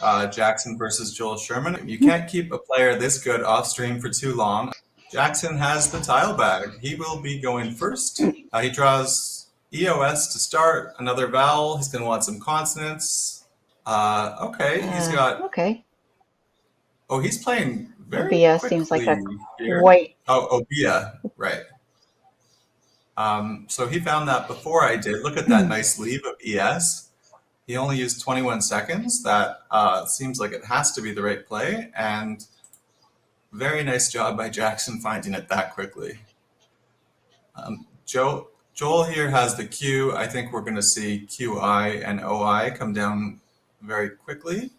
Jackson versus Joel Sherman. You can't keep a player this good off stream for too long. Jackson has the tile bag. He will be going first. He draws EOS to start, another vowel. He's going to want some consonants. Okay, he's got. Okay. Oh, he's playing very Obia seems like a quickly here. white. Oh, Obia, right. So he found that before I did. Look at that nice leave of ES. He only used 21 seconds. That seems like it has to be the right play. And very nice job by Jackson finding it that quickly. Joel here has the Q. I think we're going to see QI and OI come down very quickly.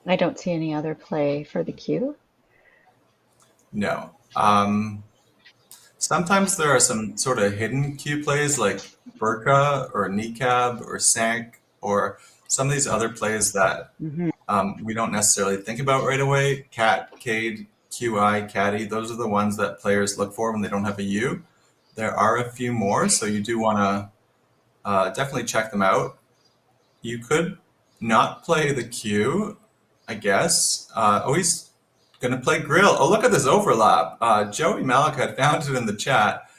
I don't see any other play for the Q. No. Sometimes there are some sort of hidden Q plays like Burka or Kneecab or Sank or some of these other plays that we don't necessarily think about right away. Cat, Cade, QI, Caddy, those are the ones that players look for when they don't have a U. There are a few more, so you do want to definitely check them out. You could not play the Q, I guess. He's going to play Grill. Oh, look at this overlap. Joey Malik had found it in the chat.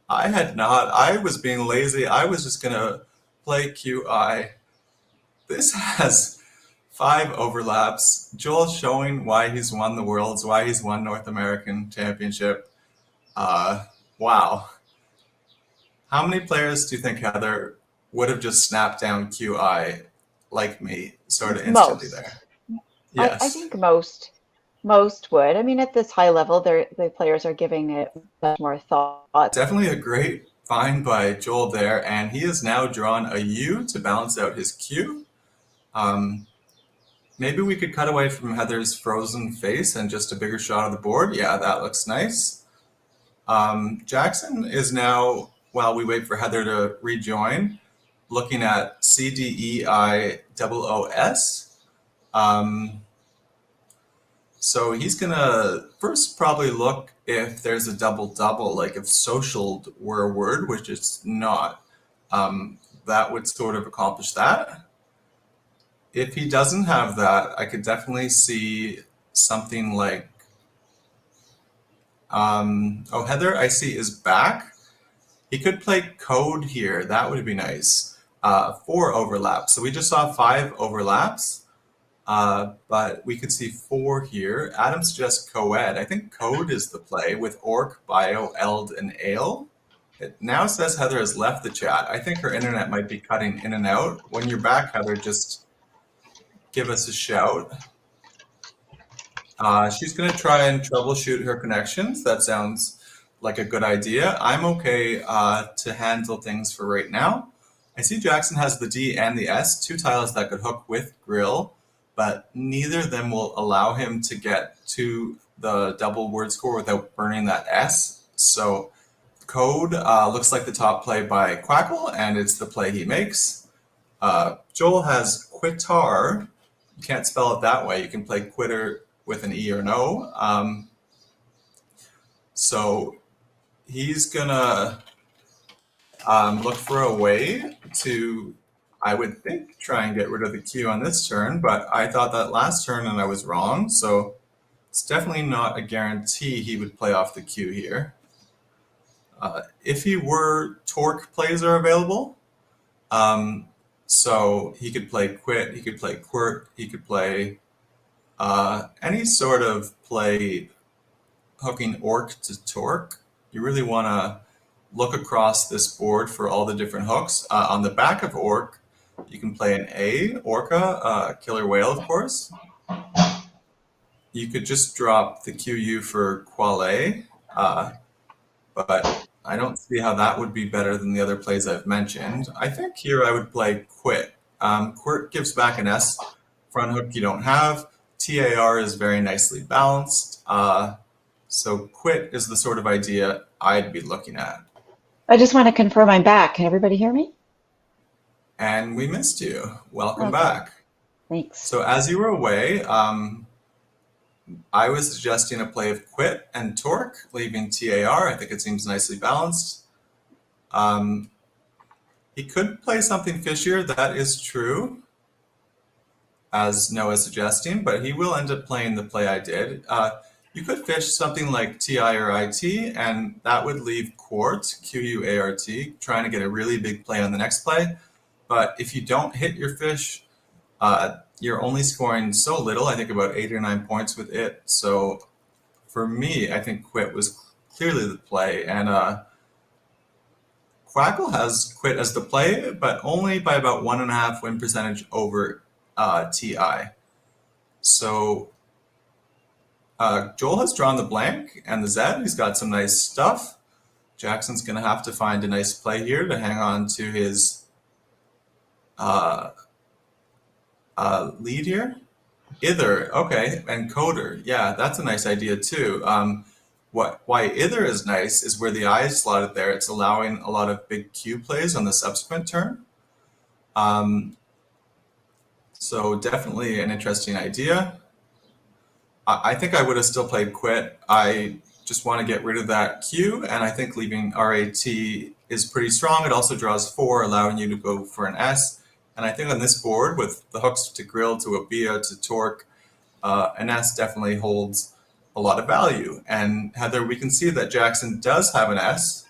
I had not. I was being lazy. I was just going to play QI. This has 5 overlaps. Joel showing why he's won the Worlds, why he's won North American Championship. Wow. How many players do you think, Heather, would have just snapped down QI like me sort of instantly there? Yes. I think most would. I mean, at this high level, the players are giving it much more thought. Definitely a great find by Joel there, and he has now drawn a U to balance out his Q. Maybe we could cut away from Heather's frozen face and just a bigger shot of the board. Yeah, that looks nice. Jackson is now, while we wait for Heather to rejoin, looking at CDEIOOS. So he's going to first probably look if there's a double-double, like if socialed were a word, which it's not. That would sort of accomplish that. If he doesn't have that, I could definitely see something like, Heather, I see, is back. He could play code here. That would be nice. 4 overlaps. So we just saw 5 overlaps, but we could see 4 here. Adam suggests co-ed. I think code is the play with orc, bio, eld, and ale. It now says Heather has left the chat. I think her internet might be cutting in and out. When you're back, Heather, just give us a shout. She's going to try and troubleshoot her connections. That sounds like a good idea. I'm okay to handle things for right now. I see Jackson has the D and the S, 2 tiles that could hook with Grill, but neither of them will allow him to get to the double word score without burning that S. So code looks like the top play by Quackle, and it's the play he makes. Joel has Quitar. You can't spell it that way. You can play quitter with an E or an O. So he's gonna look for a way to, I would think, try and get rid of the Q on this turn, but I thought that last turn and I was wrong. So it's definitely not a guarantee he would play off the Q here. If he were, torque plays are available. So he could play quit, he could play quirt, he could play any sort of play hooking orc to torque. You really want to look across this board for all the different hooks. On the back of orc, you can play an A, orca, killer whale, of course. You could just drop the QU for quale, but I don't see how that would be better than the other plays I've mentioned. I think here I would play quit. Quirt gives back an S front hook you don't have. TAR is very nicely balanced. So quit is the sort of idea I'd be looking at. I just want to confirm I'm back. Can everybody hear me? And we missed you. Welcome back. Thanks. So as you were away, I was suggesting a play of quit and torque, leaving TAR. I think it seems nicely balanced. He could play something fishier. That is true. as Noah's suggesting, but he will end up playing the play I did. You could fish something like TI or IT, and that would leave Quart, Quart, trying to get a really big play on the next play. But if you don't hit your fish, you're only scoring so little, I think about 8 or 9 points with it. So for me, I think Quit was clearly the play. And Quackle has Quit as the play, but only by about 1.5 win percentage over TI. So Joel has drawn the blank and the Z. He's got some nice stuff. Jackson's going to have to find a nice play here to hang on to his lead here. Ither, okay, and Coder. Yeah, that's a nice idea too. Why Ither is nice is where the I is slotted there. It's allowing a lot of big Q plays on the subsequent turn. So definitely an interesting idea. I think I would have still played Quit. I just want to get rid of that Q, and I think leaving RAT is pretty strong. It also draws 4, allowing you to go for an S. And I think on this board, with the hooks to grill, to a Bia, to torque, an S definitely holds a lot of value. And Heather, we can see that Jackson does have an S.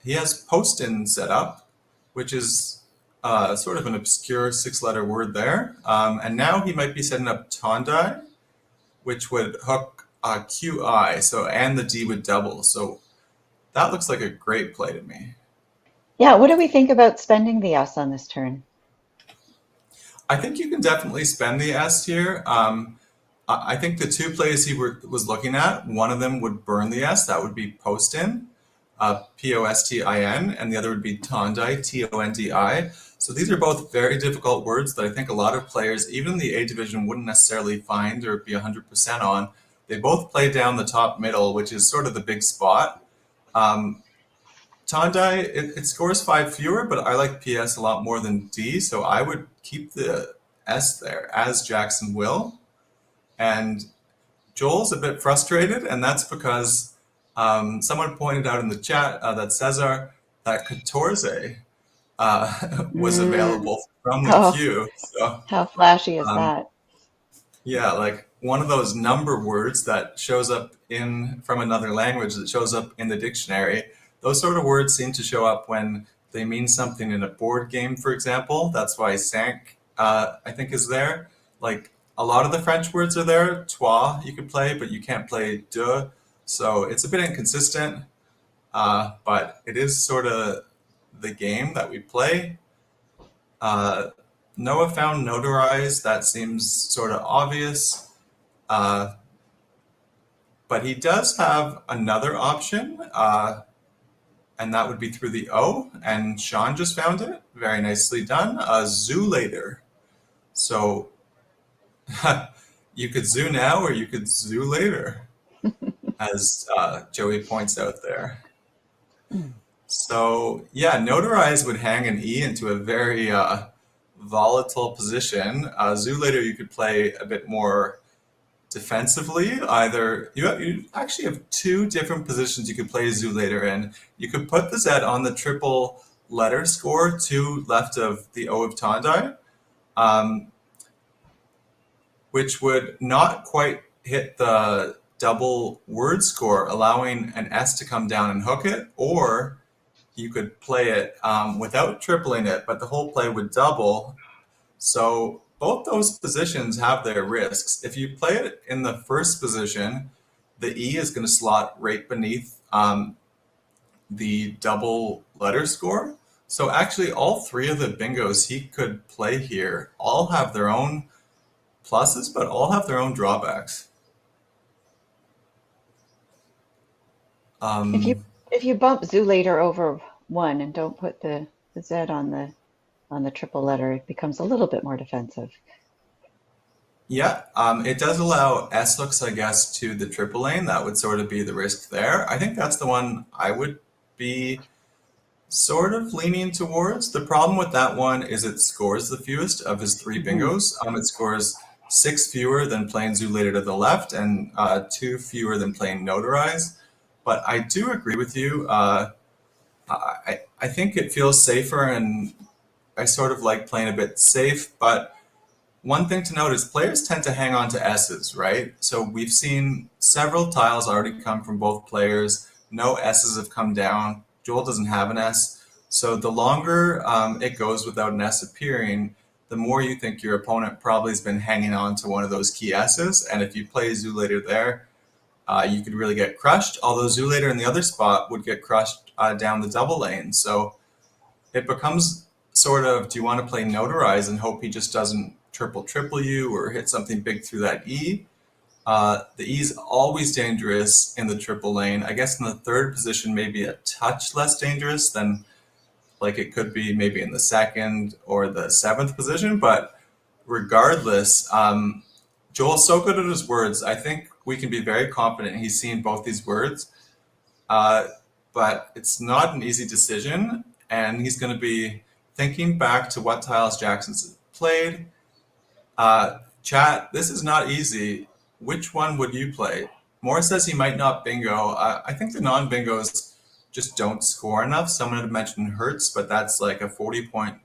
He has Postin set up, which is sort of an obscure 6-letter word there. And now he might be setting up Tondai, which would hook QI, and the D would double. So that looks like a great play to me. Yeah, what do we think about spending the S on this turn? I think you can definitely spend the S here. I think the 2 plays he was looking at, one of them would burn the S. That would be Postin, Postin, and the other would be Tondai, Tondi. So these are both very difficult words that I think a lot of players, even in the A division, wouldn't necessarily find or be 100% on. They both play down the top middle, which is sort of the big spot. Tondai, it scores 5 fewer, but I like PS a lot more than D, so I would keep the S there, as Jackson will. And Joel's a bit frustrated, and that's because someone pointed out in the chat that Cesar, that 14 was available from the queue. So, how flashy is that? Yeah, like one of those number words that shows up from another language that shows up in the dictionary. Those sort of words seem to show up when they mean something in a board game, for example. That's why cinq, I think, is there. Like a lot of the French words are there. Toi, you could play, but you can't play deux. So it's a bit inconsistent, but it is sort of the game that we play. Noah found notarize. That seems sort of obvious. But he does have another option, and that would be through the O. And Sean just found it. Very nicely done. Zoo later. So you could zoo now or you could zoo later, as Joey points out there. So yeah, notarize would hang an E into a very volatile position. Zoo later you could play a bit more defensively. Either you actually have 2 different positions you could play Zoo later in. You could put the Z on the triple letter score to left of the O of Tondai, which would not quite hit the double word score, allowing an S to come down and hook it, or you could play it without tripling it, but the whole play would double. So both those positions have their risks. If you play it in the first position, the E is going to slot right beneath the double letter score. So actually all 3 of the bingos he could play here all have their own pluses, but all have their own drawbacks. If you bump Zoo later over 1 and don't put the Z on the triple letter, it becomes a little bit more defensive. Yeah, it does allow S hooks, I guess, to the triple lane. That would sort of be the risk there. I think that's the one I would be sort of leaning towards. The problem with that one is it scores the fewest of his 3 bingos. It scores 6 fewer than playing Zoo later to the left and 2 fewer than playing Notarize. But I do agree with you. I think it feels safer, and I sort of like playing a bit safe, but one thing to note is players tend to hang on to S's, right? So we've seen several tiles already come from both players. No S's have come down. Joel doesn't have an S. So the longer it goes without an S appearing, the more you think your opponent probably has been hanging on to one of those key S's. And if you play Zoolater there, you could really get crushed. Although Zoolater in the other spot would get crushed down the double lane. So it becomes sort of, do you want to play Notarize and hope he just doesn't triple you or hit something big through that E? The E is always dangerous in the triple lane. I guess in the third position, maybe a touch less dangerous than like it could be maybe in the second or the seventh position. But regardless, Joel's so good at his words. I think we can be very confident he's seen both these words. But it's not an easy decision, and he's going to be thinking back to what tiles Jackson's played. Chat, this is not easy. Which one would you play? Morris says he might not bingo. I think the non-bingos just don't score enough. Someone had mentioned Hertz, but that's like a 40-point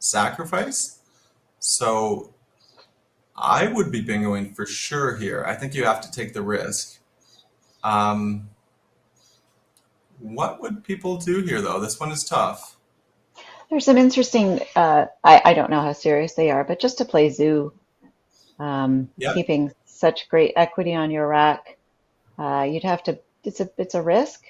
sacrifice. So I would be bingoing for sure here. I think you have to take the risk. What would people do here, though? This one is tough. There's some interesting, I don't know how serious they are, but just to play Zoo, Yep. keeping such great equity on your rack, you'd have to, it's a risk.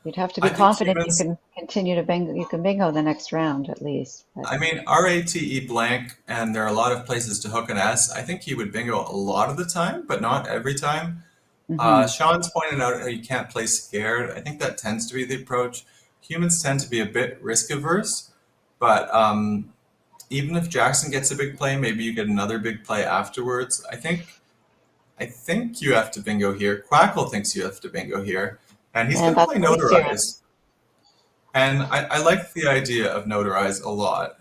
You'd have to be I think confident you humans, can continue to bingo, you can bingo the next round at least. But I mean, RATE blank, and there are a lot of places to hook an S. I think he would bingo a lot of the time, but not every time. hmm Sean's pointed out how you can't play scared. I think that tends to be the approach. Humans tend to be a bit risk averse, but even if Jackson gets a big play, maybe you get another big play afterwards. I think you have to bingo here. Quackle thinks you have to bingo here, and he's and going to that's play what he's doing. Notarize. And I like the idea of Notarize a lot,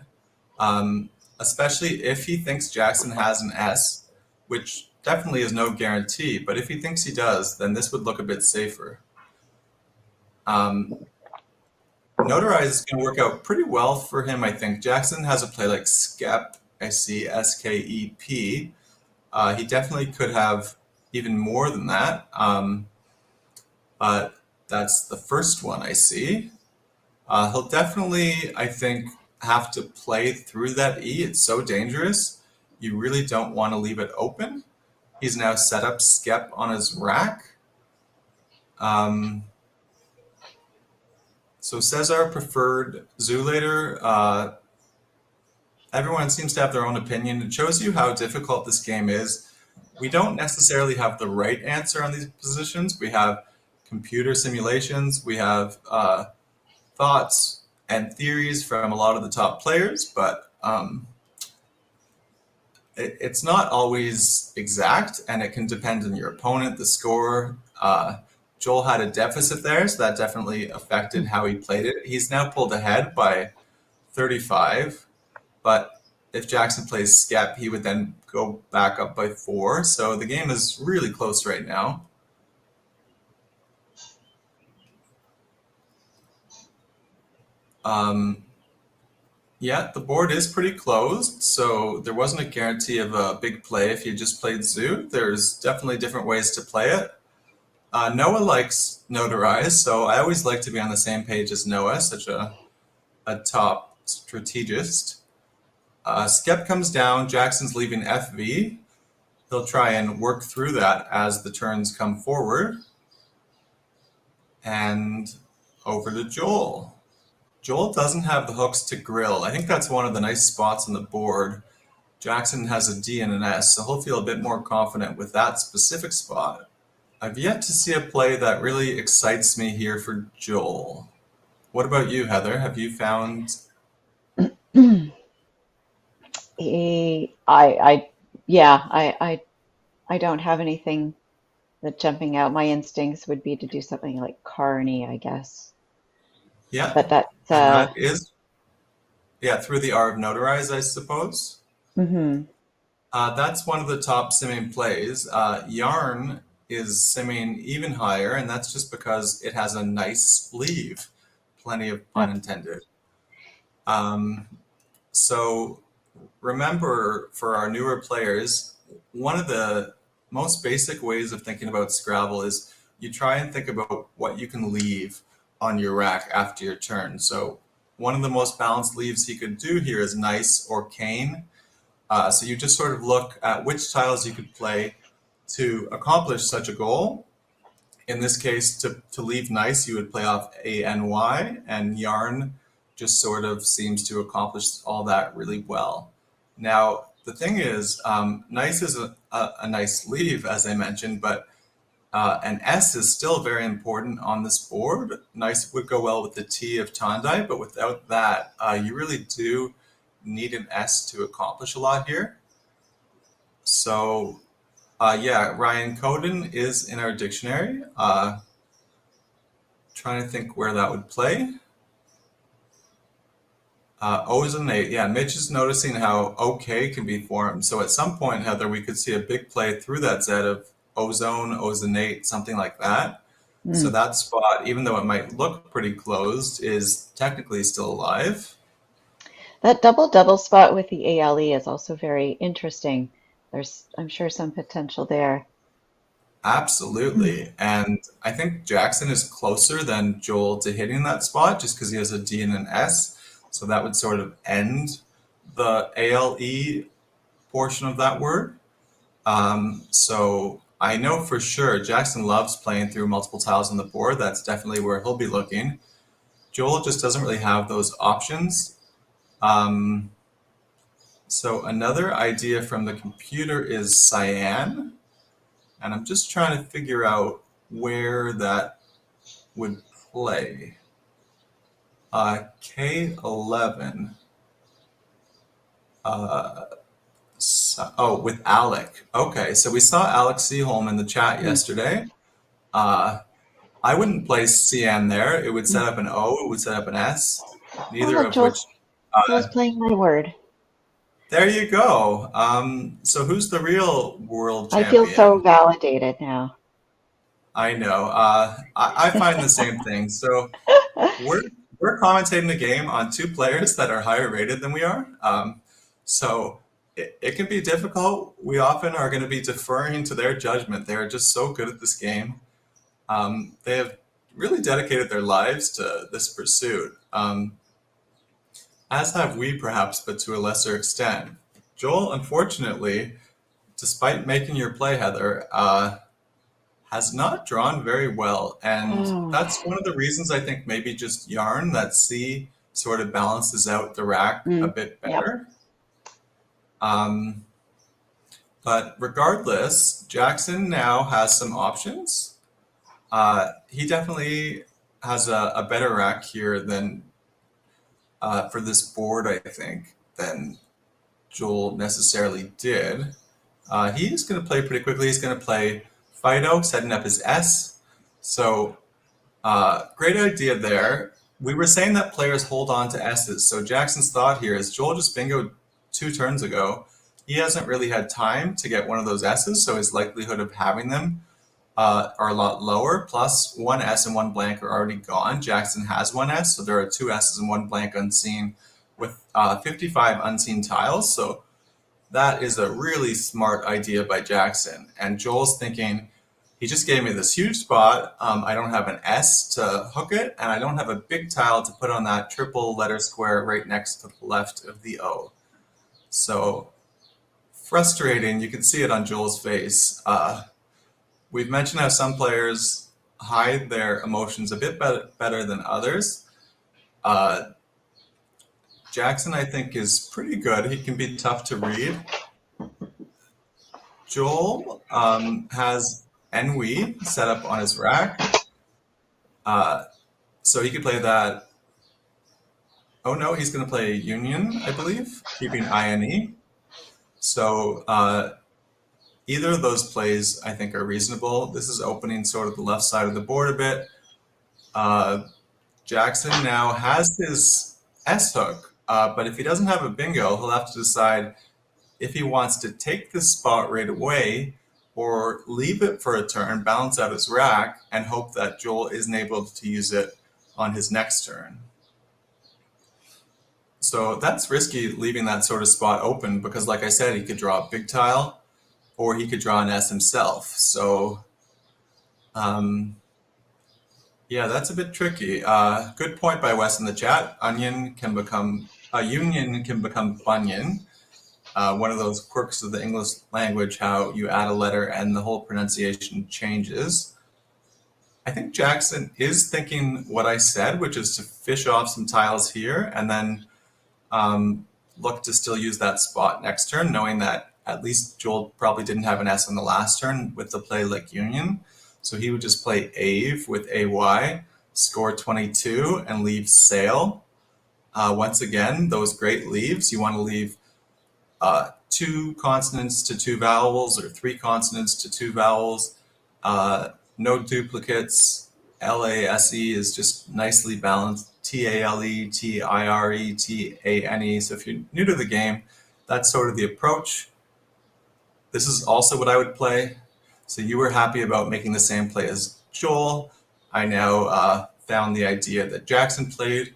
especially if he thinks Jackson has an S, which definitely is no guarantee. But if he thinks he does, then this would look a bit safer. Um, Notarize is going to work out pretty well for him, I think. Jackson has a play like Skep, Skep. He definitely could have even more than that, but that's the first one I see. He'll definitely, I think, have to play through that E. It's so dangerous. You really don't want to leave it open. He's now set up Skep on his rack. So Cesar preferred Zoolater. Everyone seems to have their own opinion. It shows you how difficult this game is. We don't necessarily have the right answer on these positions. We have computer simulations. We have thoughts and theories from a lot of the top players, but it's not always exact, and it can depend on your opponent, the score. Joel had a deficit there, so that definitely affected how he played it. He's now pulled ahead by 35, but if Jackson plays Skep, he would then go back up by 4. So the game is really close right now. Yeah, the board is pretty closed, so there wasn't a guarantee of a big play if you just played Zoo. There's definitely different ways to play it. Noah likes Notarize, so I always like to be on the same page as Noah, such a top strategist. Skep comes down, Jackson's leaving FV. He'll try and work through that as the turns come forward. And over to Joel. Joel doesn't have the hooks to grill. I think that's one of the nice spots on the board. Jackson has a D and an S, so he'll feel a bit more confident with that specific spot. I've yet to see a play that really excites me here for Joel. What about you, Heather? Have you found? I yeah, I don't have anything that jumping out. My instincts would be to do something like Carney, I guess. Yeah, But that's and that is, yeah, through the R of Notarize, I suppose. mhm. That's one of the top simming plays. Yarn is simming even higher, and that's just because it has a nice sleeve. Plenty of pun Oh, intended. Um, so remember, for our newer players, one of the most basic ways of thinking about Scrabble is you try and think about what you can leave on your rack after your turn. So one of the most balanced leaves he could do here is nice or cane. So you just sort of look at which tiles you could play to accomplish such a goal. In this case, to leave nice, you would play off ANY, and yarn just sort of seems to accomplish all that really well. Now, the thing is, nice is a nice leave, as I mentioned, but an S is still very important on this board. Nice would go well with the T of Tondai, but without that, you really do need an S to accomplish a lot here. So yeah, Ryan Coden is in our dictionary. Trying to think where that would play. Ozonate, yeah, Mitch is noticing how OK can be formed. So at some point, Heather, we could see a big play through that Z of ozone, ozonate, something like that. So that spot, even though it might look pretty closed, is technically still alive. That double spot with the ALE is also very interesting. There's, I'm sure, some potential there. Absolutely. And I think Jackson is closer than Joel to hitting that spot just because he has a D and an S. So that would sort of end the ALE portion of that word. So I know for sure Jackson loves playing through multiple tiles on the board. That's definitely where he'll be looking. Joel just doesn't really have those options. So another idea from the computer is cyan. And I'm just trying to figure out where that would play. K11. With Alec. Okay, so we saw Alex Seaholm in the chat yesterday. I wouldn't place CN there. It would set up an O, it would set up an S, neither look, of which... Joel's playing my word. There you go. So who's the real world champion? I feel so validated now. I know. I find the same thing. So we're commentating the game on two players that are higher rated than we are. So it can be difficult. We often are going to be deferring to their judgment. They are just so good at this game. They have really dedicated their lives to this pursuit, as have we perhaps, but to a lesser extent. Joel, unfortunately, despite making your play, Heather, has not drawn very well. And that's one of the reasons I think maybe just yarn, that C sort of balances out the rack a bit better. Yep. But regardless, Jackson now has some options. He definitely has a better rack here than for this board, I think, than Joel necessarily did. He's going to play pretty quickly. He's going to play Fido, setting up his S. So great idea there. We were saying that players hold on to S's. So Jackson's thought here is Joel just bingoed 2 turns ago. He hasn't really had time to get one of those S's, so his likelihood of having them are a lot lower. Plus, 1 S and 1 blank are already gone. Jackson has 1 S, so there are 2 S's and 1 blank unseen with 55 unseen tiles. So that is a really smart idea by Jackson. And Joel's thinking, he just gave me this huge spot. I don't have an S to hook it, and I don't have a big tile to put on that triple letter square right next to the left of the O. So frustrating. You can see it on Joel's face. We've mentioned how some players hide their emotions a bit better than others. Jackson, I think, is pretty good. He can be tough to read. Joel has Ennui set up on his rack. So he could play that. Oh no, he's going to play Union, I believe, keeping INE. So either of those plays, I think, are reasonable. This is opening sort of the left side of the board a bit. Jackson now has his S hook, but if he doesn't have a bingo, he'll have to decide if he wants to take this spot right away or leave it for a turn, balance out his rack, and hope that Joel isn't able to use it on his next turn. So that's risky leaving that sort of spot open because, like I said, he could draw a big tile or he could draw an S himself. So, um, yeah, that's a bit tricky. Good point by Wes in the chat. Union can become bunyan. One of those quirks of the English language, how you add a letter and the whole pronunciation changes. I think Jackson is thinking what I said, which is to fish off some tiles here and then look to still use that spot next turn, knowing that at least Joel probably didn't have an S on the last turn with the play like Union. So he would just play Ave with AY, score 22, and leave Sail. Once again, those great leaves. You want to leave 2 consonants to 2 vowels or 3 consonants to 2 vowels. No duplicates. LASE is just nicely balanced. TALE, TIRE, TANE. So if you're new to the game, that's sort of the approach. This is also what I would play. So you were happy about making the same play as Joel. I now found the idea that Jackson played.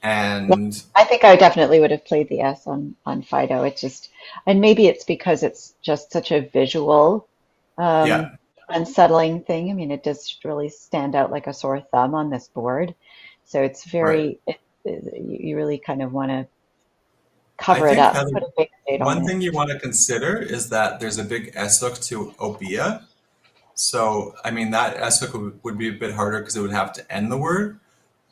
And I think I definitely would have played the S on Fido. It's just, and maybe it's because it's just such a visual, yeah, unsettling thing. I mean, it does really stand out like a sore thumb on this board. So it's right. you really kind of want to I cover it think, up, Heather, put a big date on one it. thing you want to consider is that there's a big S hook to Obia. So, I mean, that S hook would be a bit harder because it would have to end the word,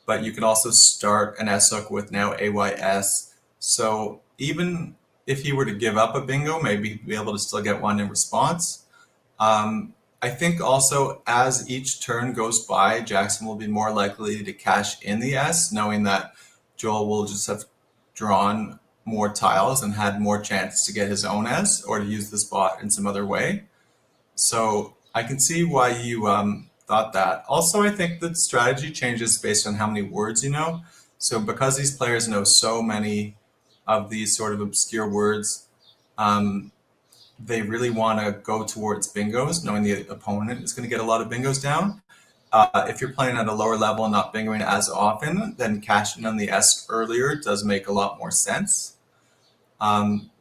but you can also start an S hook with now AYS. So, even if he were to give up a bingo, maybe he'd be able to still get one in response. I think also as each turn goes by, Jackson will be more likely to cash in the S, knowing that Joel will just have drawn more tiles and had more chances to get his own S or to use the spot in some other way. So I can see why you thought that. Also, I think the strategy changes based on how many words you know. So because these players know so many of these sort of obscure words, um, they really want to go towards bingos, knowing the opponent is going to get a lot of bingos down. If you're playing at a lower level and not bingoing as often, then cashing on the S earlier does make a lot more sense.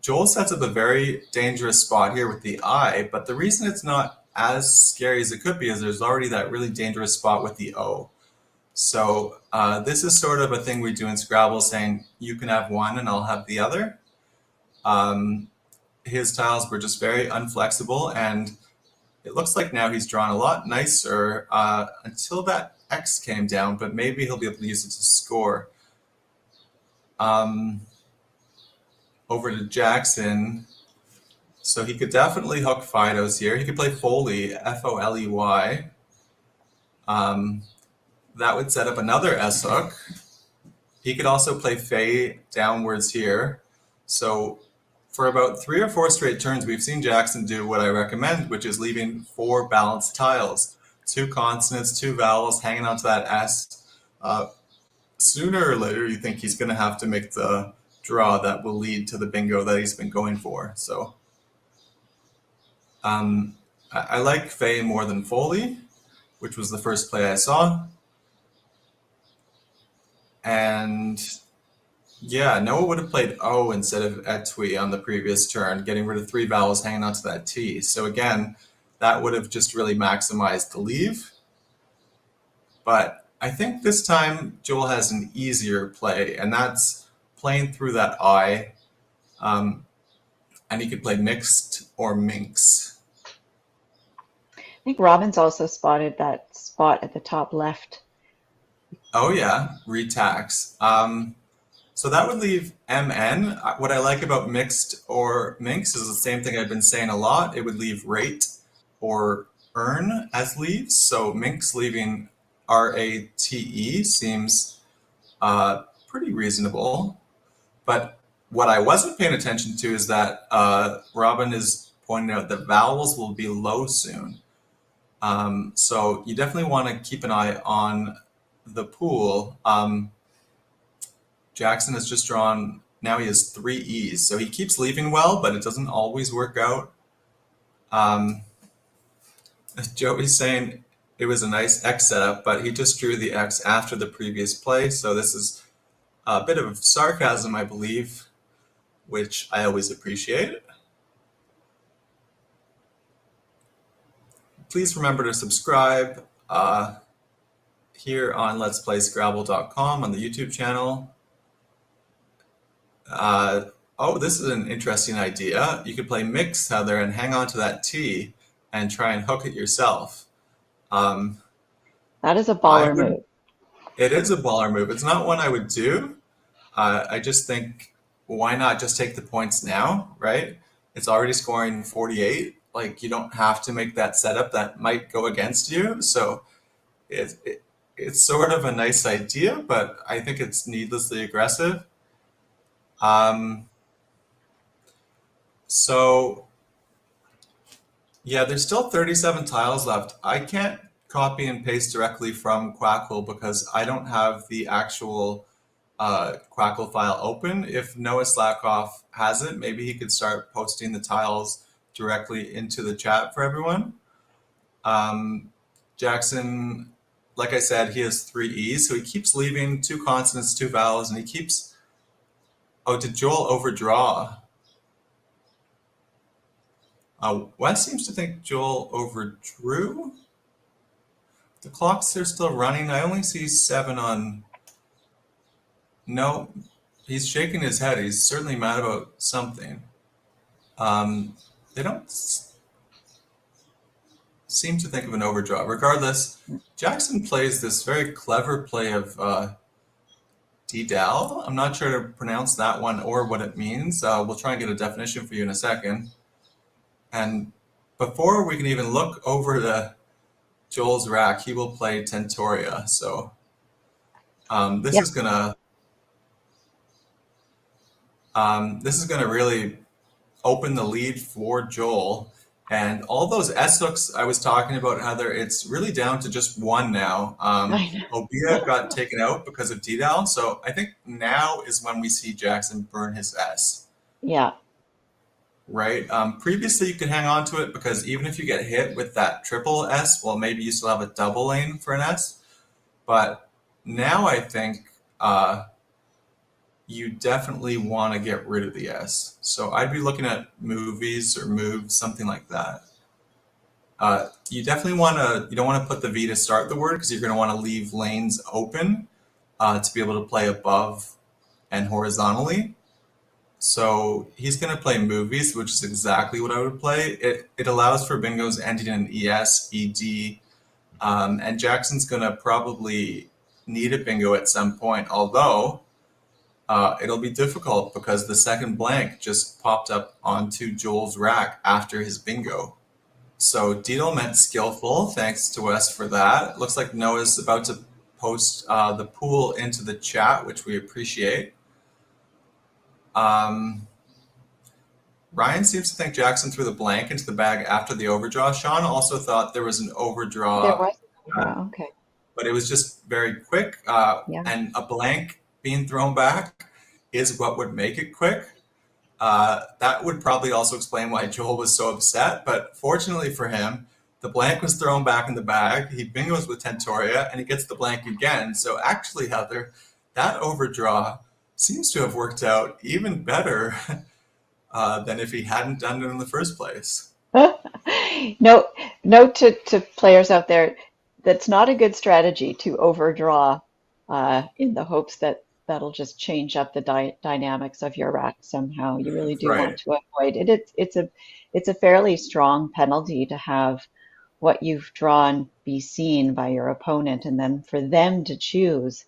Joel sets up a very dangerous spot here with the I, but the reason it's not as scary as it could be is there's already that really dangerous spot with the O. So this is sort of a thing we do in Scrabble, saying you can have one and I'll have the other. His tiles were just very unflexible, and it looks like now he's drawn a lot nicer until that X came down, but maybe he'll be able to use it to score. Over to Jackson. So he could definitely hook Fido's here. He could play Foley, Foley. That would set up another S hook. He could also play Fey downwards here. So for about 3 or 4 straight turns, we've seen Jackson do what I recommend, which is leaving 4 balanced tiles. 2 consonants, 2 vowels, hanging onto that S. Sooner or later, you think he's going to have to make the draw that will lead to the bingo that he's been going for. So I like Fey more than Foley, which was the first play I saw. And yeah, Noah would have played O instead of Etui on the previous turn, getting rid of 3 vowels hanging onto that T. So again, that would have just really maximized the leave. But I think this time Joel has an easier play, and that's playing through that I. And he could play mixed or minx. I think Robin's also spotted that spot at the top left. Oh yeah, retax. So that would leave MN. What I like about mixed or minx is the same thing I've been saying a lot. It would leave rate or earn as leaves. So minx leaving RATE seems pretty reasonable. But what I wasn't paying attention to is that Robin is pointing out that vowels will be low soon. So you definitely want to keep an eye on the pool. Jackson has just drawn, now he has 3 E's. So he keeps leaving well, but it doesn't always work out. Joey's saying it was a nice X setup, but he just drew the X after the previous play. So this is A bit of sarcasm, I believe, which I always appreciate. Please remember to subscribe here on Let's Play Scrabble.com on the YouTube channel. Oh, this is an interesting idea. You could play mix, Heather, and hang on to that T and try and hook it yourself. Um, That is a I baller would. move. It is a baller move. It's not one I would do. I just think, why not just take the points now, right? It's already scoring 48. Like, you don't have to make that setup that might go against you. So it's sort of a nice idea, but I think it's needlessly aggressive. Um, so, yeah, there's still 37 tiles left. I can't copy and paste directly from Quackle because I don't have the actual Quackle file open. If Noah Slackoff has it, maybe he could start posting the tiles directly into the chat for everyone. Jackson, like I said, he has 3 E's, so he keeps leaving 2 consonants, 2 vowels, and he keeps. Oh, did Joel overdraw? Wes seems to think Joel overdrew. The clocks are still running. I only see 7 on. No, he's shaking his head. He's certainly mad about something. They don't seem to think of an overdraw. Regardless, Jackson plays this very clever play of D-Dal. I'm not sure to pronounce that one or what it means. We'll try and get a definition for you in a second. And before we can even look over the Joel's rack, he will play Tentoria. So this Yeah. is gonna really open the lead for Joel. And all those S hooks I was talking about, Heather, it's really down to just one now. I Obia got taken out because of D-Dal, so I think now is when we see Jackson burn his S, Yeah. right? Previously, you could hang on to it because even if you get hit with that triple S, well, maybe you still have a double lane for an S. But now I think you definitely want to get rid of the S. So I'd be looking at movies or moves, something like that. You definitely you don't want to put the V to start the word because you're going to want to leave lanes open to be able to play above and horizontally. So he's going to play movies, which is exactly what I would play. It allows for bingos ending in ES, ED, and Jackson's going to probably need a bingo at some point, although it'll be difficult because the second blank just popped up onto Joel's rack after his bingo. So Dito meant skillful. Thanks to us for that. It looks like Noah's about to post the pool into the chat, which we appreciate. Ryan seems to think Jackson threw the blank into the bag after the overdraw. Sean also thought there was an There overdraw, was. uh, Okay. but it was just very quick. Yeah. And a blank being thrown back is what would make it quick. That would probably also explain why Joel was so upset. But fortunately for him, the blank was thrown back in the bag. He bingos with Tentoria, and he gets the blank again. So actually, Heather, that overdraw seems to have worked out even better than if he hadn't done it in the first place. No, note to players out there, that's not a good strategy to overdraw in the hopes that that'll just change up the dynamics of your rack somehow. You really do want Right. to avoid it. It's a fairly strong penalty to have what you've drawn be seen by your opponent, and then for them to choose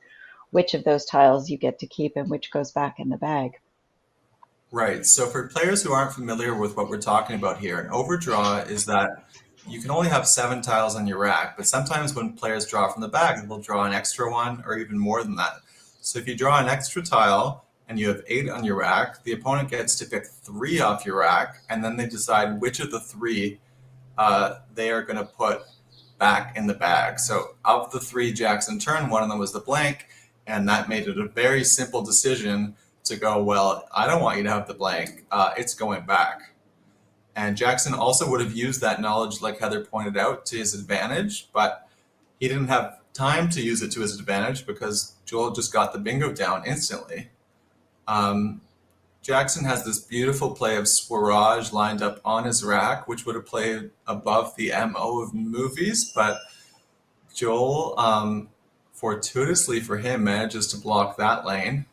which of those tiles you get to keep and which goes back in the bag. Right. So for players who aren't familiar with what we're talking about here, an overdraw is that you can only have 7 tiles on your rack, but sometimes when players draw from the bag, they'll draw an extra one or even more than that. So if you draw an extra tile and you have 8 on your rack, the opponent gets to pick 3 off your rack, and then they decide which of the 3 they are going to put back in the bag. So of the 3 Jackson turned, one of them was the blank, and that made it a very simple decision to go, well, I don't want you to have the blank. It's going back. And Jackson also would have used that knowledge, like Heather pointed out, to his advantage, but he didn't have time to use it to his advantage because Joel just got the bingo down instantly. Jackson has this beautiful play of Swaraj lined up on his rack, which would have played above the MO of movies, but Joel, fortuitously for him, manages to block that lane.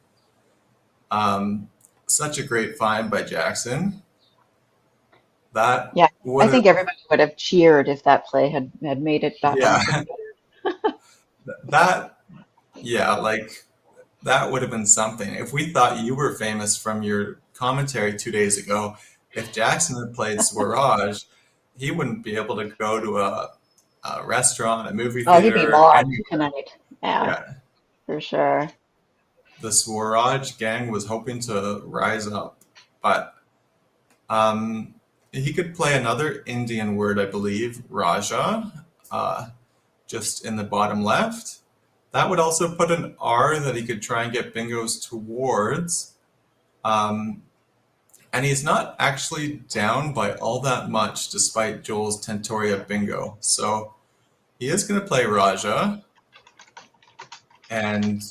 Such a great find by Jackson. That Yeah, I would have, think everybody would have cheered if that play had made it back onto the yeah, board. that, yeah, like that would have been something. If we thought you were famous from your commentary 2 days ago, if Jackson had played Swaraj, he wouldn't be able to go to a restaurant, a movie Oh, he'd be theater, mobbed anywhere. tonight. Yeah, Yeah, for sure. the Swaraj gang was hoping to rise up, but um, he could play another Indian word, I believe, Raja, just in the bottom left. That would also put an R that he could try and get bingos towards. Um, and he's not actually down by all that much despite Joel's Tentoria bingo. So he is going to play Raja and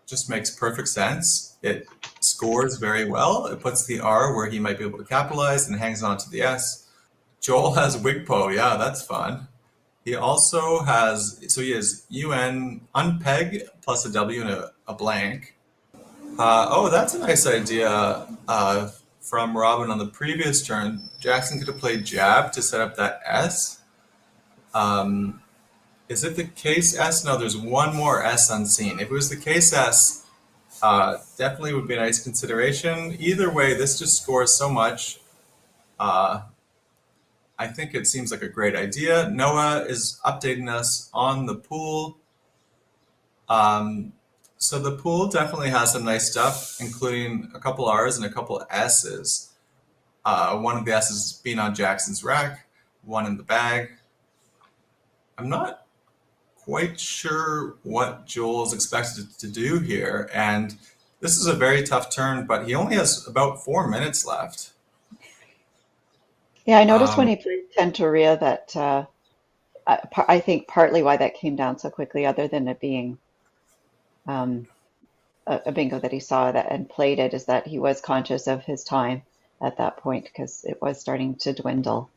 just makes perfect sense. It scores very well. It puts the R where he might be able to capitalize and hangs on to the S. Joel has Wigpo. Yeah, that's fun. He also has, so he has UN unpeg plus a W and a blank. Oh, that's a nice idea from Robin on the previous turn. Jackson could have played jab to set up that S. Um, is it the case S? No, there's one more S unseen. If it was the case S, definitely would be a nice consideration. Either way, this just scores so much. Uh, I think it seems like a great idea. Noah is updating us on the pool. Um, so the pool definitely has some nice stuff, including a couple R's and a couple S's. One of the S's being on Jackson's rack, one in the bag. I'm not quite sure what Joel's expected to do here, and this is a very tough turn, but he only has about 4 minutes left. Yeah, I noticed when Um, he played Tentoria that I think partly why that came down so quickly, other than it being um, a bingo that he saw that and played it, is that he was conscious of his time at that point because it was starting to dwindle.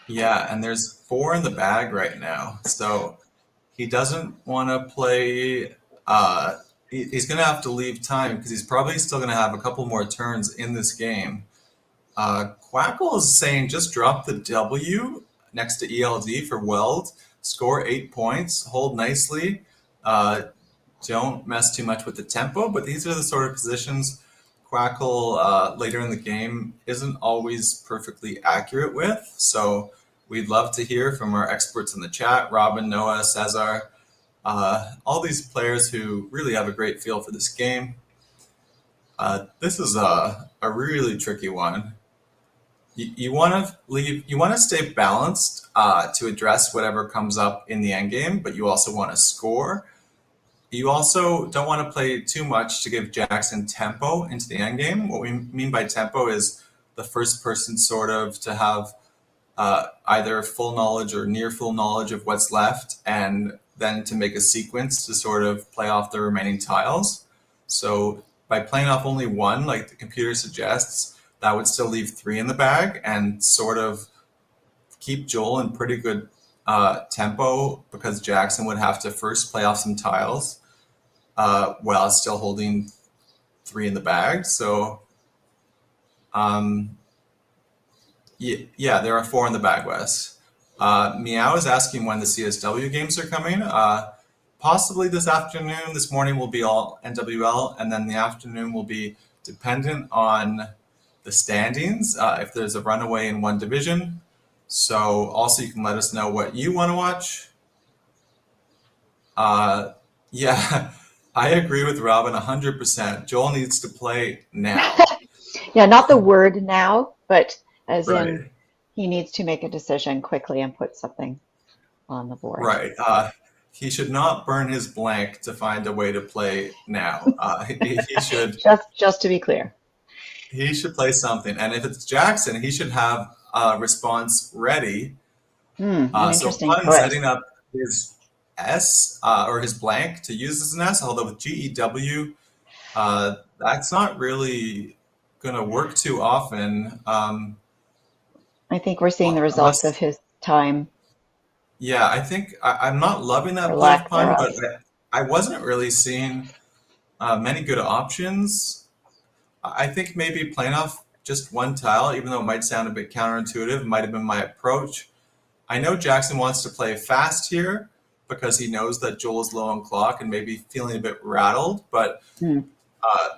yeah, and there's four in the bag right now, so he doesn't want to play. He's going to have to leave time because he's probably still going to have a couple more turns in this game. Quackle is saying just drop the W next to ELD for Weld, score 8 points, hold nicely. Don't mess too much with the tempo, but these are the sort of positions Quackle later in the game isn't always perfectly accurate with. So we'd love to hear from our experts in the chat, Robin, Noah, Cesar, all these players who really have a great feel for this game. This is a really tricky one. You want to leave. You want to stay balanced to address whatever comes up in the end game, but you also want to score. You also don't want to play too much to give Jackson tempo into the end game. What we mean by tempo is the first person sort of to have either full knowledge or near full knowledge of what's left, and then to make a sequence to sort of play off the remaining tiles. So by playing off only one, like the computer suggests, that would still leave three in the bag and sort of keep Joel in pretty good tempo because Jackson would have to first play off some tiles while still holding three in the bag. So yeah, there are four in the bag, Wes. Meow is asking when the CSW games are coming. Possibly this afternoon. This morning will be all NWL, and then the afternoon will be dependent on the standings, if there's a runaway in one division. So also you can let us know what you want to watch. Yeah, I agree with Robin 100%. Joel needs to play now. Yeah, not the word now, but as in Right, he needs to make a decision quickly and put something on the board. right. He should not burn his blank to find a way to play now. He should Just to be clear. play something. And if it's Jackson, he should have a response ready. An So interesting upon choice. setting up his S or his blank to use as an S, although with GEW, that's not really going to work too often. I think we're seeing the Well, results of unless, his time yeah, I think I'm not loving or that play of lack pun, thereof. but I wasn't really seeing many good options. I think maybe playing off just one tile, even though it might sound a bit counterintuitive, might have been my approach. I know Jackson wants to play fast here because he knows that Joel is low on clock and maybe feeling a bit rattled, but Hmm. uh,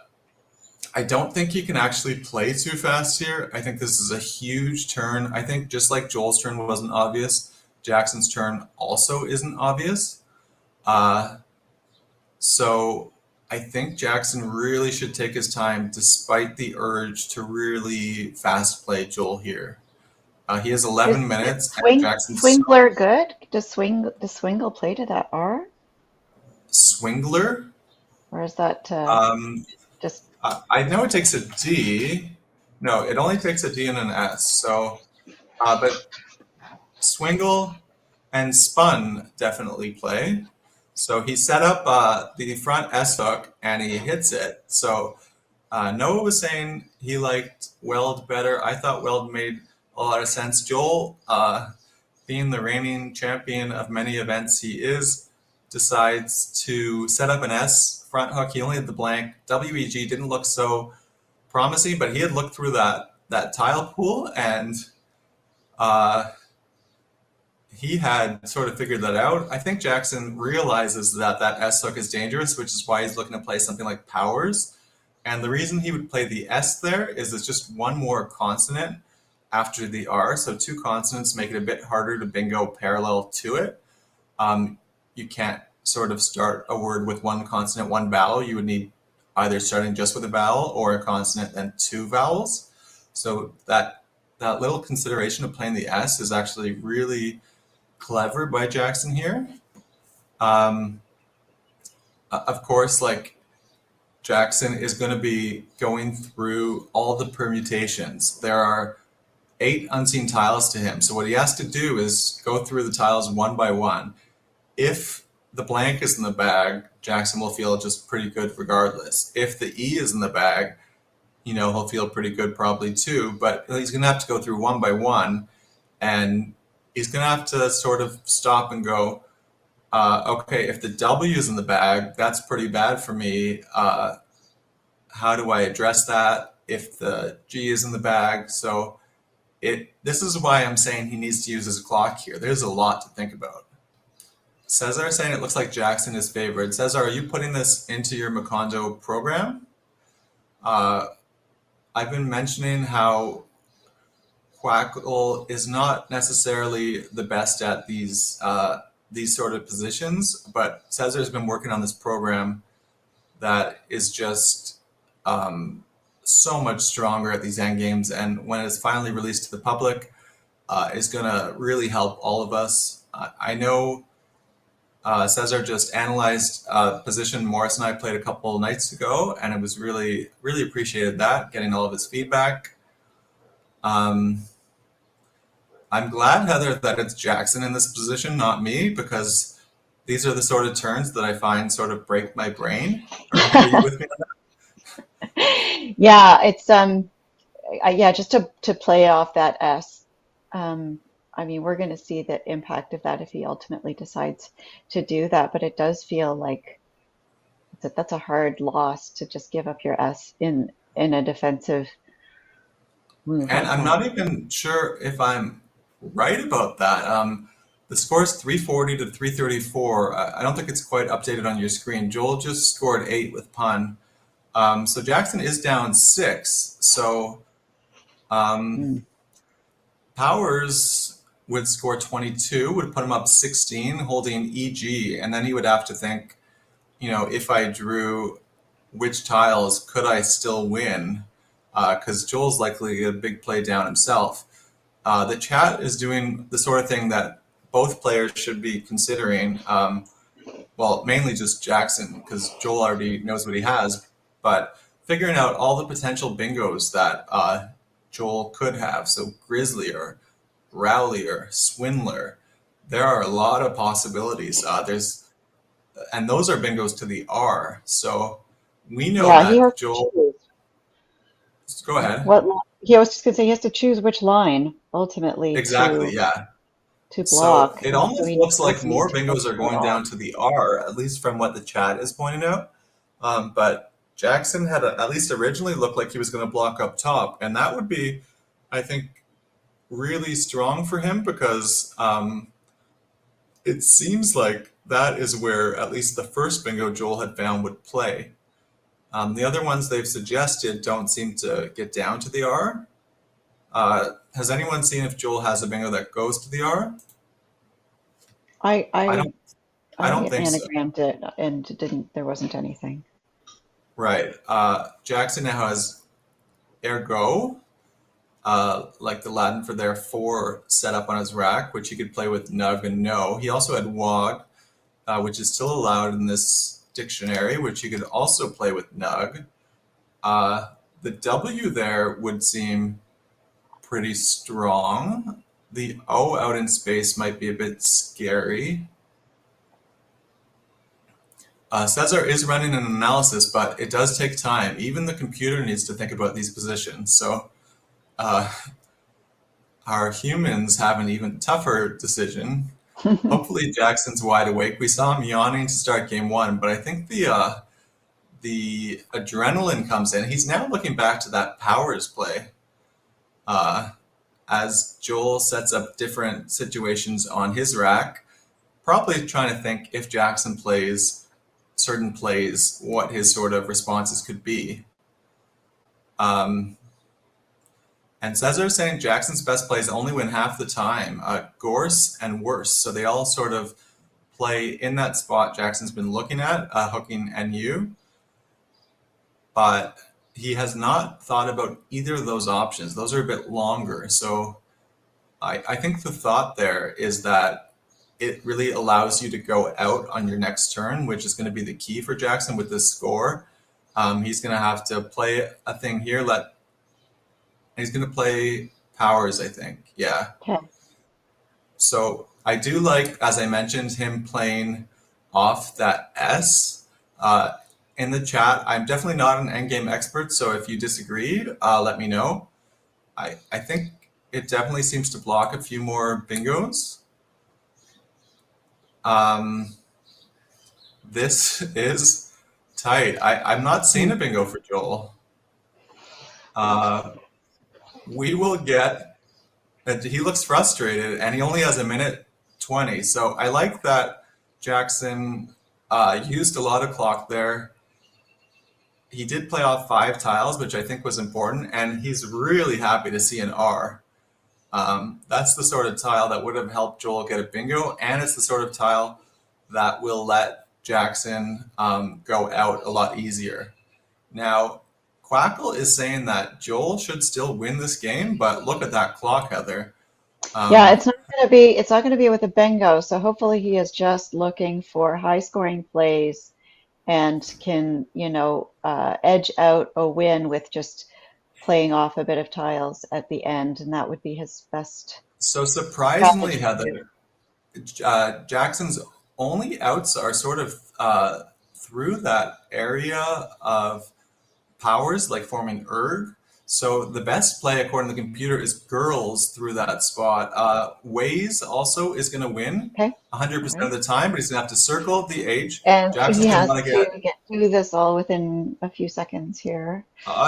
I don't think he can actually play too fast here. I think this is a huge turn. I think just like Joel's turn wasn't obvious, Jackson's turn also isn't obvious. Uh, so I think Jackson really should take his time despite the urge to really fast play Joel here. He has 11 Is minutes and Jackson's Swingler good? Does Swingle play to that R? Swingler. Or is that Um, just I know it takes a D. No, it only takes a D and an S. So, but Swingle and Spun definitely play. So he set up the front S hook and he hits it. So Noah was saying he liked Weld better. I thought Weld made a lot of sense. Joel, being the reigning champion of many events he is, decides to set up an S front hook. He only had the blank. WEG didn't look so promising, but he had looked through that tile pool and uh, he had sort of figured that out. I think Jackson realizes that that S hook is dangerous, which is why he's looking to play something like Powers. And the reason he would play the S there is it's just one more consonant after the R. So two consonants make it a bit harder to bingo parallel to it. You can't sort of start a word with one consonant, one vowel. You would need either starting just with a vowel or a consonant and two vowels. So that little consideration of playing the S is actually really clever by Jackson here. Um, of course, like Jackson is going to be going through all the permutations. There are 8 unseen tiles to him. So what he has to do is go through the tiles one by one. If the blank is in the bag, Jackson will feel just pretty good regardless. If the E is in the bag, he'll feel pretty good probably too, but he's going to have to go through one by one and he's going to have to sort of stop and go, okay, if the W is in the bag, that's pretty bad for me. How do I address that if the G is in the bag? So this is why I'm saying he needs to use his clock here. There's a lot to think about. Cesar saying it looks like Jackson is favored. Cesar, are you putting this into your Macondo program? I've been mentioning how Quackle is not necessarily the best at these sort of positions, but Cesar's been working on this program that is just so much stronger at these end games, and when it's finally released to the public, is going to really help all of us. I know Cesar just analyzed a position Morris and I played a couple nights ago, and it was really, really appreciated that, getting all of his feedback. I'm glad, Heather, that it's Jackson in this position, not me, because these are the sort of turns that I find sort of break my brain. Are you with me on yeah, it's yeah, just to play off that S. Um, I mean, we're going to see the impact of that if he ultimately decides to do that, but it does feel like that's a hard loss to just give up your S in a defensive move And like I'm that. not even sure if I'm right about that. The score is 340 to 334. I don't think it's quite updated on your screen. Joel just scored 8 with pun. So Jackson is down 6. So um, Hmm. Powers would score 22, would put him up 16, holding EG. And then he would have to think, if I drew which tiles, could I still win? Because Joel's likely a big play down himself. The chat is doing the sort of thing that both players should be considering. Well, mainly just Jackson, because Joel already knows what he has, but figuring out all the potential bingos that Joel could have. So Grizzlier, Growlier, Swindler, there are a lot of possibilities. And those are bingos to the R. So we know Yeah, he has that to Joel. choose Go ahead. he was just gonna say he has to choose which line ultimately Exactly. to Yeah. block, So it and so almost he looks does like need more to go bingos are for it going all. down to the R, at least from what the chat is pointing out. But Jackson had at least originally looked like he was going to block up top, and that would be, I think, really strong for him because it seems like that is where at least the first bingo Joel had found would play. The other ones they've suggested don't seem to get down to the R. Has anyone seen if Joel has a bingo that goes to the R? I I I don't. I don't I think so. anagrammed it and didn't there wasn't anything. Right. Jackson now has ergo, like the Latin for therefore, set up on his rack, which he could play with nug and no. He also had wog, which is still allowed in this dictionary, which he could also play with nug. The W there would seem pretty strong. The O out in space might be a bit scary. Cesar is running an analysis, but it does take time. Even the computer needs to think about these positions. So uh, our humans have an even tougher decision. Hopefully, Jackson's wide awake. We saw him yawning to start game one, but I think the adrenaline comes in. He's now looking back to that powers play uh, as Joel sets up different situations on his rack, probably trying to think if Jackson plays certain plays, what his sort of responses could be. Um, and Cesar is saying Jackson's best plays only win half the time, Gorse and worse. So they all sort of play in that spot Jackson's been looking at, hooking NU, but he has not thought about either of those options. Those are a bit longer. So I think the thought there is that it really allows you to go out on your next turn, which is going to be the key for Jackson with this score. He's going to have to play a thing here. He's going to play powers, I think. Yeah. Okay. So I do like, as I mentioned, him playing off that S. In the chat, I'm definitely not an endgame expert, so if you disagree, let me know. I think it definitely seems to block a few more bingos. This is tight. I'm not seeing a bingo for Joel. We will get. He looks frustrated, and he only has a minute 20. So I like that Jackson used a lot of clock there. He did play off 5 tiles, which I think was important, and he's really happy to see an R. That's the sort of tile that would have helped Joel get a bingo, and it's the sort of tile that will let Jackson go out a lot easier. Now, Quackle is saying that Joel should still win this game, but look at that clock, Heather. Yeah, it's not gonna be with a bingo, so hopefully he is just looking for high scoring plays and can, edge out a win with just playing off a bit of tiles at the end, and that would be his best So surprisingly, strategy to do. Heather, Jackson's only outs are sort of through that area of powers, like forming erg. So the best play, according to the computer, is girls through that spot. Waze also is going to win Okay, all 100% of right. the time, but he's going to have to circle the H. And he Jackson's going to has want to to get, do this all within a few seconds here.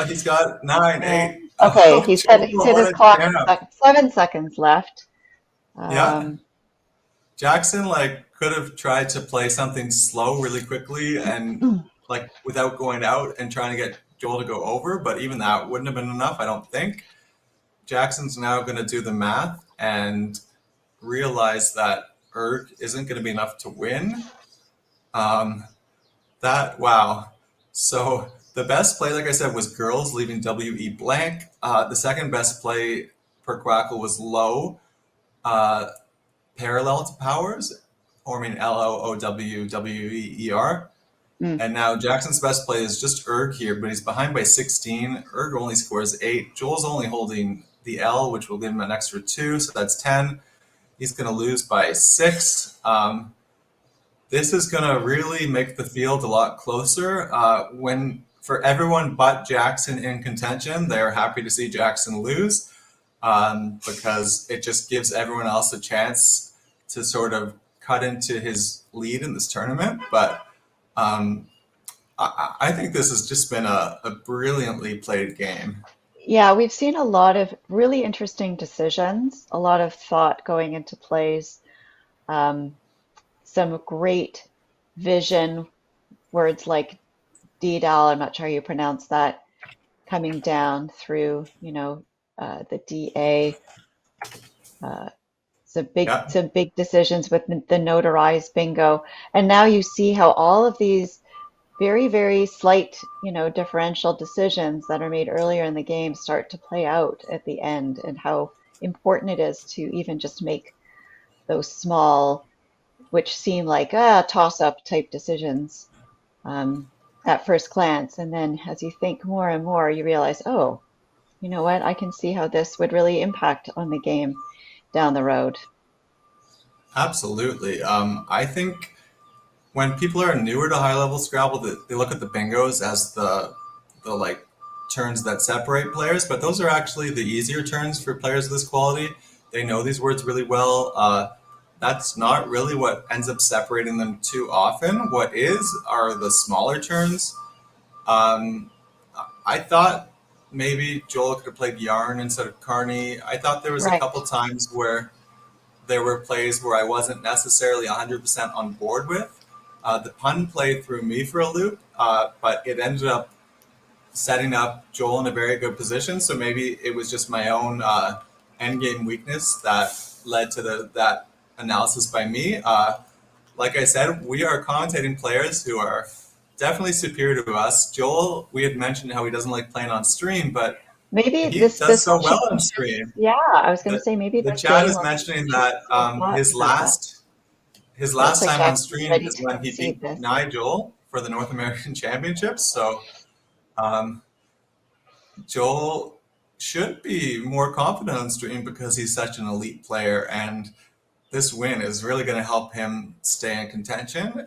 he's got 9, 8. And okay, Joel he's will hit his want to clock jam. 7 seconds left. Yeah. Um, Jackson could have tried to play something slow really quickly and without going out and trying to get Joel to go over, but even that wouldn't have been enough, I don't think. Jackson's now going to do the math and realize that erg isn't going to be enough to win. Wow. So the best play, like I said, was girls leaving WE blank. The second best play per Quackle was low. Parallel to powers, forming LOOWWEER. mm, And now Jackson's best play is just erg here, but he's behind by 16. Erg only scores 8. Joel's only holding the L, which will give him an extra 2, so that's 10. he's going to lose by 6. This is going to really make the field a lot closer. When for everyone but Jackson in contention, they're happy to see Jackson lose, because it just gives everyone else a chance to sort of cut into his lead in this tournament. But I think this has just been a brilliantly played game. Yeah, we've seen a lot of really interesting decisions, a lot of thought going into plays, um, some great vision, words like DDAL, I'm not sure how you pronounce that, coming down through, the DA. Uh, Yeah, some big decisions with the notarized bingo. And now you see how all of these very, very slight, differential decisions that are made earlier in the game start to play out at the end, and how important it is to even just make those small, which seem like toss up type decisions um, at first glance. And then as you think more and more, you realize, oh, you know what? I can see how this would really impact on the game down the road. absolutely. I think when people are newer to high level Scrabble, they look at the bingos as the like turns that separate players, but those are actually the easier turns for players of this quality. They know these words really well. That's not really what ends up separating them too often. What is are the smaller turns. Um, I thought maybe Joel could have played Yarn instead of Carney. I thought there was a couple Right. times where there were plays where I wasn't necessarily 100% on board with. The pun play threw me for a loop, but it ended up setting up Joel in a very good position. So maybe it was just my own endgame weakness that led to that analysis by me. Like I said, we are commentating players who are definitely superior to us. Joel, we had mentioned how he doesn't like playing on stream, but Maybe he does this so well on change. stream. Yeah, I was going to The, say maybe the this chat game is will mentioning change that their thoughts about that. his It looks last like time on Jackson's stream ready is to when he concede beat this. Nigel for the North American Championships. So um, Joel should be more confident on stream because he's such an elite player, and this win is really going to help him stay in contention.